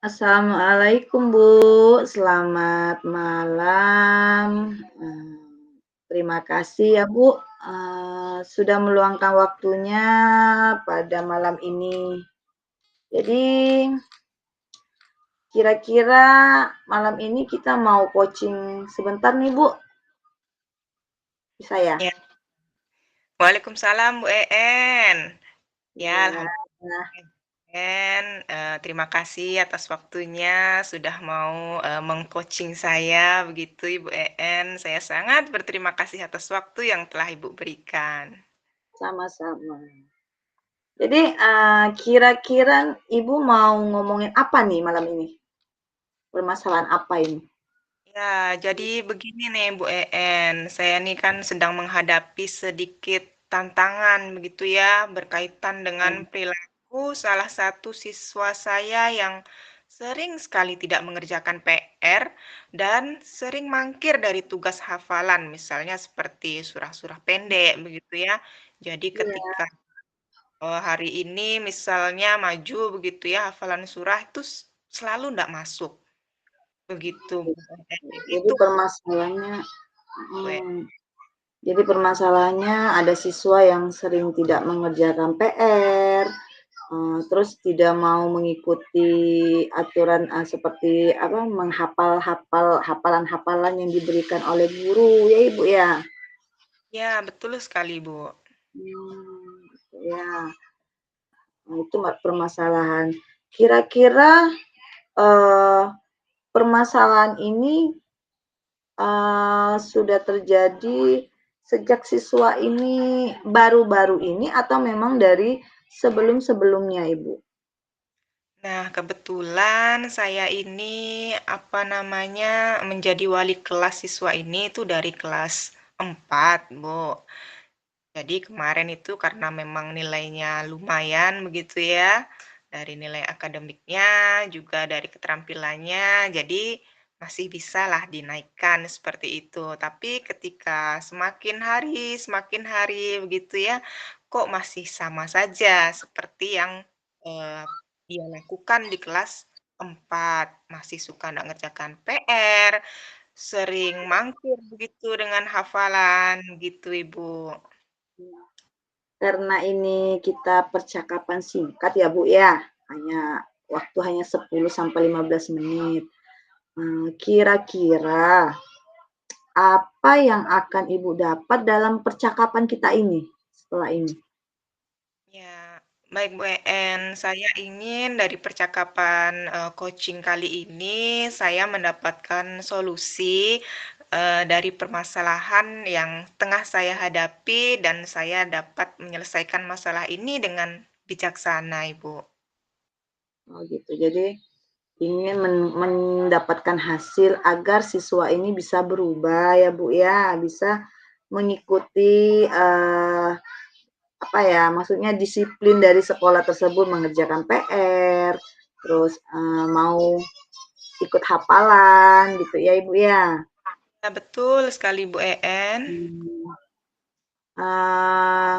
Assalamualaikum Bu, selamat malam. Terima kasih ya Bu, sudah meluangkan waktunya pada malam ini. Jadi kira-kira malam ini kita mau coaching sebentar nih Bu, bisa ya? Ya, Waalaikumsalam Bu EN. Ya, Iya. alhamdulillah Bu EN, terima kasih atas waktunya sudah mau meng-coaching saya begitu Ibu EN. Saya sangat berterima kasih atas waktu yang telah Ibu berikan. Sama-sama. Jadi kira-kira Ibu mau ngomongin apa nih malam ini? Permasalahan apa ini? Ya, jadi begini nih Bu EN, saya nih kan sedang menghadapi sedikit tantangan begitu ya, berkaitan dengan Mmm, perilaku salah satu siswa saya yang sering sekali tidak mengerjakan PR dan sering mangkir dari tugas hafalan, misalnya seperti surah-surah pendek begitu ya. Jadi iya. ketika hari ini misalnya maju begitu ya hafalan surah itu selalu tidak masuk begitu Bu EN. Jadi Itu permasalahannya gue. mhm, jadi permasalahannya ada siswa yang sering tidak mengerjakan PR, terus tidak mau mengikuti aturan, seperti apa, hafalan-hafalan yang diberikan oleh guru ya, Ibu, ya? Ya, betul sekali, Bu. Ya, nah itu permasalahan. Kira-kira, eee, permasalahan ini sudah terjadi sejak siswa ini baru-baru ini atau memang dari sebelum-sebelumnya, Ibu? Nah, kebetulan saya ini, apa namanya, menjadi wali kelas siswa ini itu dari kelas 4, Bu. Jadi kemarin itu karena memang nilainya lumayan begitu ya, dari nilai akademiknya, juga dari keterampilannya, jadi masih bisalah dinaikkan seperti itu. Tapi ketika semakin hari begitu ya, kok masih sama saja seperti yang eh, dia lakukan di kelas 4, masih suka nggak ngerjakan PR, sering mangkir begitu dengan hafalan gitu, Ibu. Karena ini kita percakapan singkat ya, Bu, ya, hanya 10 sampai 15 menit. Kira-kira apa yang akan Ibu dapat dalam percakapan kita ini, setelah ini? Ya, baik Bu En. Saya ingin dari percakapan coaching kali ini, saya mendapatkan solusi dari permasalahan yang tengah saya hadapi dan saya dapat menyelesaikan masalah ini dengan bijaksana, Ibu. Oh, gitu. Jadi ingin mendapatkan hasil agar siswa ini bisa berubah ya, Bu, ya, bisa mengikuti, apa ya, maksudnya disiplin dari sekolah tersebut mengerjakan PR, terus, mau ikut hafalan gitu ya, Ibu, ya? Ya, betul sekali Bu En. Mmm, eee,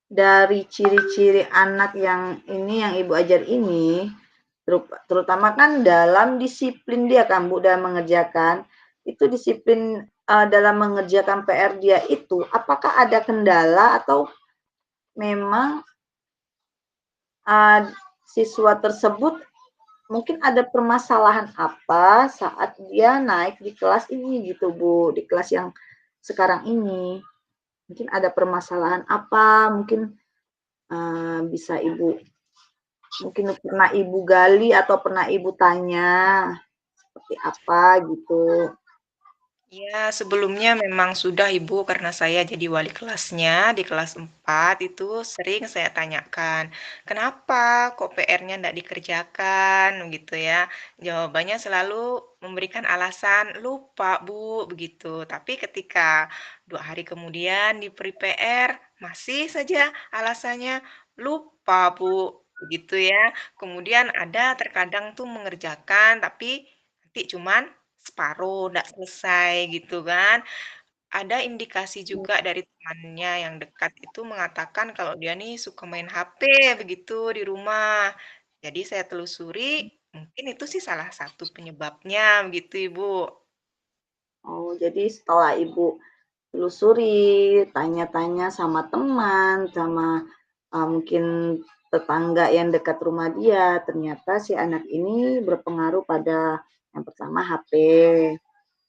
dari ciri-ciri anak yang ini yang Ibu ajar ini, terutama kan dalam disiplin dia kan, Bu, dalam mengerjakan, itu disiplin, dalam mengerjakan PR dia itu, apakah ada kendala atau memang, eee, siswa tersebut mungkin ada permasalahan apa saat dia naik di kelas ini gitu, Bu, di kelas yang sekarang ini? Mungkin ada permasalahan apa, mungkin, bisa Ibu mungkin pernah Ibu gali atau pernah Ibu tanya, seperti apa gitu. Ya, sebelumnya memang sudah Ibu, karena saya jadi wali kelasnya di kelas 4 itu sering saya tanyakan, kenapa kok PR-nya tidak dikerjakan gitu ya. Jawabannya selalu memberikan alasan, lupa Bu, begitu. Tapi ketika 2 hari kemudian diberi PR, masih saja alasannya, lupa Bu, begitu ya. Kemudian ada terkadang tuh mengerjakan, tapi nanti cuman separuh, nggak selesai gitu kan. Ada indikasi juga dari temannya yang dekat itu mengatakan kalau dia nih suka main HP begitu di rumah. Jadi saya telusuri, mungkin itu sih salah satu penyebabnya begitu, Ibu. Oh, jadi setelah Ibu telusuri, tanya-tanya sama teman, sama mungkin tetangga yang dekat rumah dia, ternyata si anak ini berpengaruh pada yang pertama HP,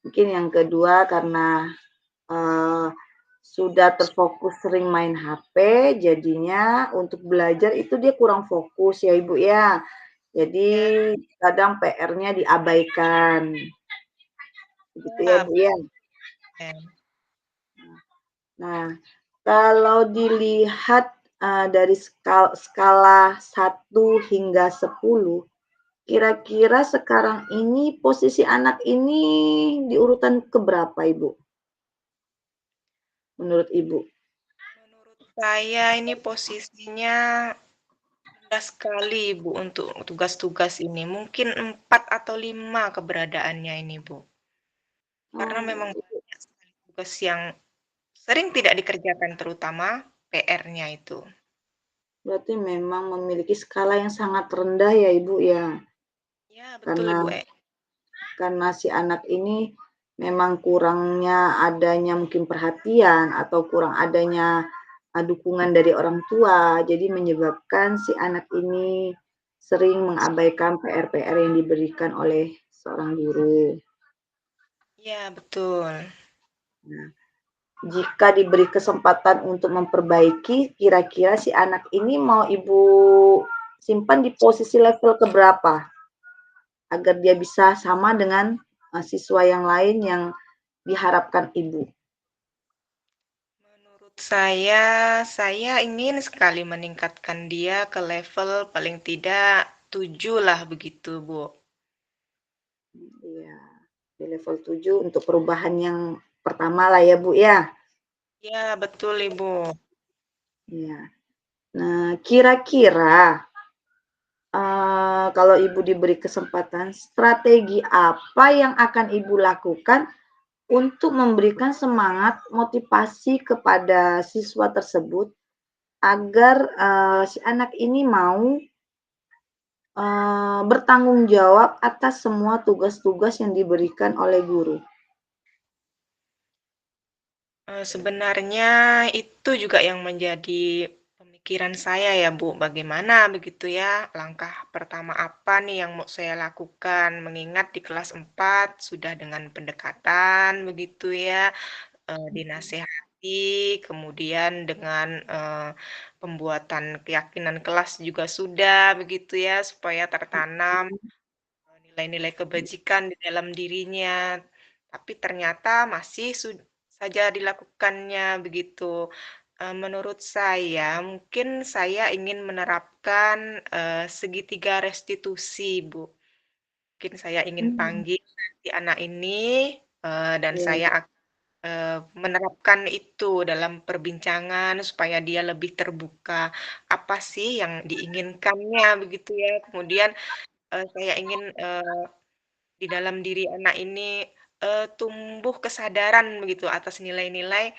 mungkin yang kedua karena eee, sudah terfokus sering main HP, jadinya untuk belajar itu dia kurang fokus ya, Ibu, ya. Jadi Ya, kadang PR-nya diabaikan, begitu ya, ya, Bu, ya. Ben. Nah, kalau dilihat, dari skala 1 hingga 10, kira-kira sekarang ini posisi anak ini di urutan ke berapa, Ibu, menurut Ibu? Menurut saya ini posisinya rendah sekali, Bu, untuk tugas-tugas ini. Mungkin 4 atau 5 keberadaannya ini, Bu. Karena memang Oh, banyak sekali tugas yang sering tidak dikerjakan, terutama PR-nya itu. berarti memang memiliki skala yang sangat rendah ya, Ibu, ya? Ya, betul, Karena Ibu si anak ini memang kurangnya adanya mungkin perhatian atau kurang adanya, dukungan dari orang tua, jadi menyebabkan si anak ini sering mengabaikan PR-PR yang diberikan oleh seorang guru. Ya, betul. Nah, jika diberi kesempatan untuk memperbaiki, kira-kira si anak ini mau Ibu simpan di posisi level keberapa? Agar dia bisa sama dengan, siswa yang lain yang diharapkan Ibu. Menurut saya ingin sekali meningkatkan dia ke level paling tidak 7 lah begitu, Bu. Iya, di level 7 untuk perubahan yang pertama lah ya, Bu, ya? Ya, betul, Ibu. Iya. Nah, kira-kira, kalau Ibu diberi kesempatan, strategi apa yang akan Ibu lakukan untuk memberikan semangat motivasi kepada siswa tersebut agar, si anak ini mau, bertanggung jawab atas semua tugas-tugas yang diberikan oleh guru? Sebenarnya itu juga yang menjadi pemikiran saya ya, Bu. Bagaimana begitu ya, langkah pertama apa nih yang mau saya lakukan? Mengingat di kelas 4 sudah dengan pendekatan begitu ya, dinasehati, kemudian dengan, pembuatan keyakinan kelas juga sudah begitu ya, supaya tertanam nilai-nilai kebajikan di dalam dirinya, tapi ternyata masih saja dilakukannya begitu. Menurut saya, mungkin saya ingin menerapkan, segitiga restitusi, Bu. Mungkin saya ingin Mmm, panggil si anak ini, dan iya, saya menerapkan itu dalam perbincangan supaya dia lebih terbuka. Apa sih yang diinginkannya begitu ya, kemudian, saya ingin, di dalam diri anak ini, tumbuh kesadaran begitu atas nilai-nilai,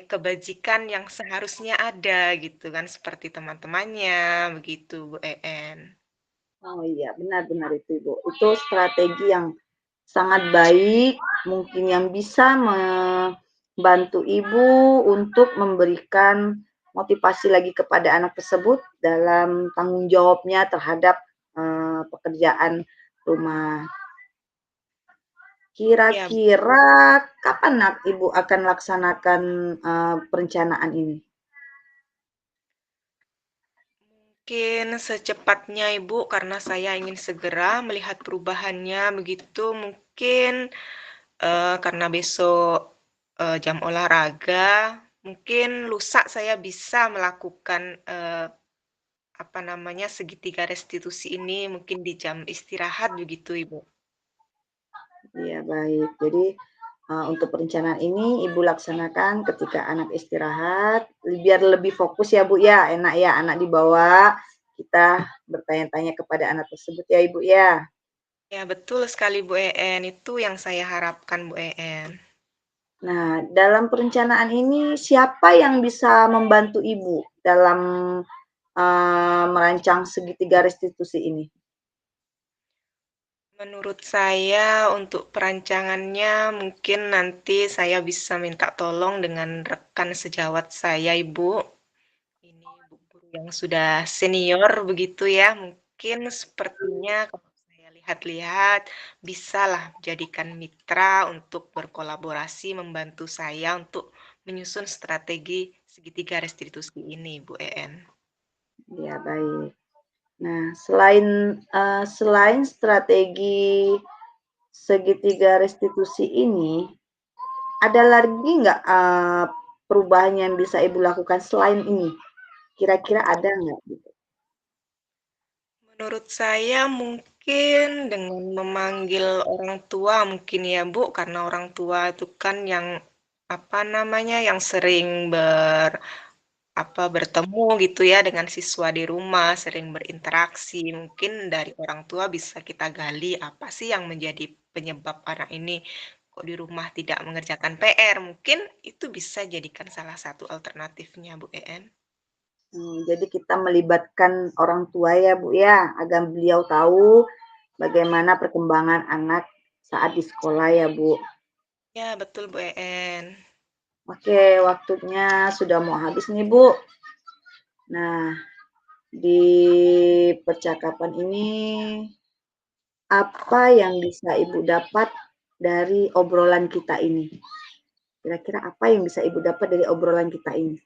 kebajikan yang seharusnya ada gitu kan, seperti teman-temannya begitu, Bu En. oh iya, benar benar itu, Ibu. Itu strategi yang sangat baik, mungkin yang bisa membantu Ibu untuk memberikan motivasi lagi kepada anak tersebut dalam tanggung jawabnya terhadap, pekerjaan rumah. Ya, Kira-kira kapan Ibu akan laksanakan, perencanaan ini? mungkin secepatnya Ibu, karena saya ingin segera melihat perubahannya begitu, mungkin, karena besok, jam olahraga, mungkin lusa saya bisa melakukan, apa namanya, segitiga restitusi ini mungkin di jam istirahat begitu, Ibu. Iya, baik. Jadi, untuk perencanaan ini Ibu laksanakan ketika anak istirahat, biar lebih fokus ya, Bu, ya, enak ya, anak dibawa, kita bertanya-tanya kepada anak tersebut ya, Ibu, ya. Ya, betul sekali Bu En, itu yang saya harapkan Bu En. Nah, dalam perencanaan ini siapa yang bisa membantu Ibu dalam, merancang segitiga restitusi ini? Menurut saya untuk perancangannya mungkin nanti saya bisa minta tolong dengan rekan sejawat saya, Ibu. Ini Bu Guru yang sudah senior begitu ya. Mungkin sepertinya kalau saya lihat-lihat bisalah jadikan mitra untuk berkolaborasi membantu saya untuk menyusun strategi segitiga restitusi ini, Bu En. Ya, baik. Nah, selain strategi segitiga restitusi ini, ada lagi nggak perubahan yang bisa Ibu lakukan selain ini? Kira-kira ada nggak gitu? Menurut saya mungkin dengan memanggil orang tua mungkin ya Bu, karena orang tua itu kan yang apa namanya yang sering bertemu gitu ya dengan siswa di rumah, sering berinteraksi. Mungkin dari orang tua bisa kita gali apa sih yang menjadi penyebab anak ini kok di rumah tidak mengerjakan PR. Mungkin itu bisa jadikan salah satu alternatifnya, Bu En. Jadi kita melibatkan orang tua ya Bu ya, agar beliau tahu bagaimana perkembangan anak saat di sekolah ya Bu. Ya, betul Bu En. Oke, waktunya sudah mau habis nih Bu. Nah, di percakapan ini apa yang bisa Ibu dapat dari obrolan kita ini? Kira-kira apa yang bisa Ibu dapat dari obrolan kita ini?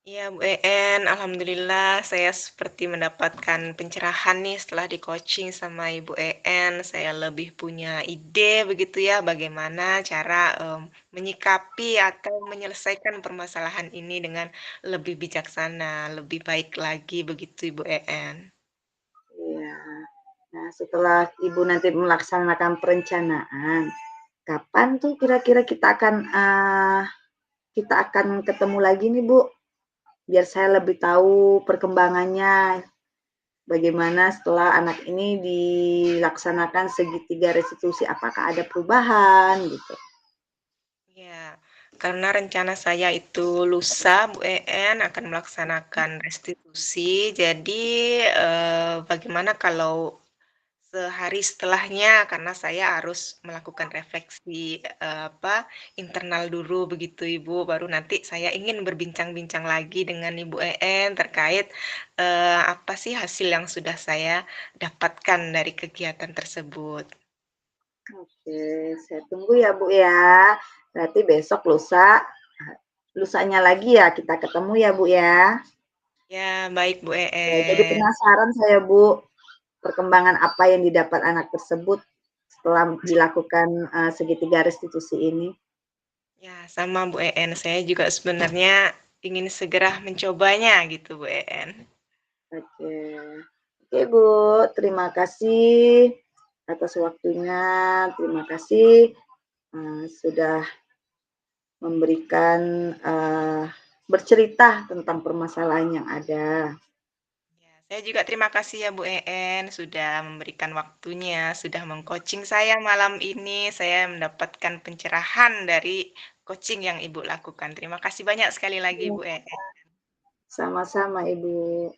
Iya, Bu En, alhamdulillah saya seperti mendapatkan pencerahan nih setelah di-coaching sama Ibu En. Saya lebih punya ide begitu ya, bagaimana cara menyikapi atau menyelesaikan permasalahan ini dengan lebih bijaksana, lebih baik lagi begitu Ibu En. Iya. Nah, setelah Ibu nanti melaksanakan perencanaan, kapan tuh kira-kira kita akan ketemu lagi nih Bu? Biar saya lebih tahu perkembangannya, bagaimana setelah anak ini dilaksanakan segitiga restitusi, apakah ada perubahan gitu? Ya, karena rencana saya itu lusa Bu En akan melaksanakan restitusi. Jadi bagaimana kalau sehari setelahnya karena saya harus melakukan refleksi internal dulu begitu Ibu, baru nanti saya ingin berbincang-bincang lagi dengan Ibu terkait apa sih hasil yang sudah saya dapatkan dari kegiatan tersebut. Oke, saya tunggu ya Bu ya. Berarti besok lusanya lagi ya kita ketemu ya Bu ya. Ya, baik Bu Ya, jadi En. penasaran saya Bu, perkembangan apa yang didapat anak tersebut setelah dilakukan segitiga restitusi ini. Ya, sama Bu saya juga sebenarnya ingin segera mencobanya gitu Bu Oke, oke Bu, terima kasih atas waktunya. Terima kasih sudah memberikan bercerita tentang permasalahan yang ada. Ya, saya juga terima kasih ya Bu sudah memberikan waktunya, sudah mengcoaching saya malam ini. Saya mendapatkan pencerahan dari coaching yang Ibu lakukan. Terima kasih banyak sekali lagi Bu Sama-sama Ibu.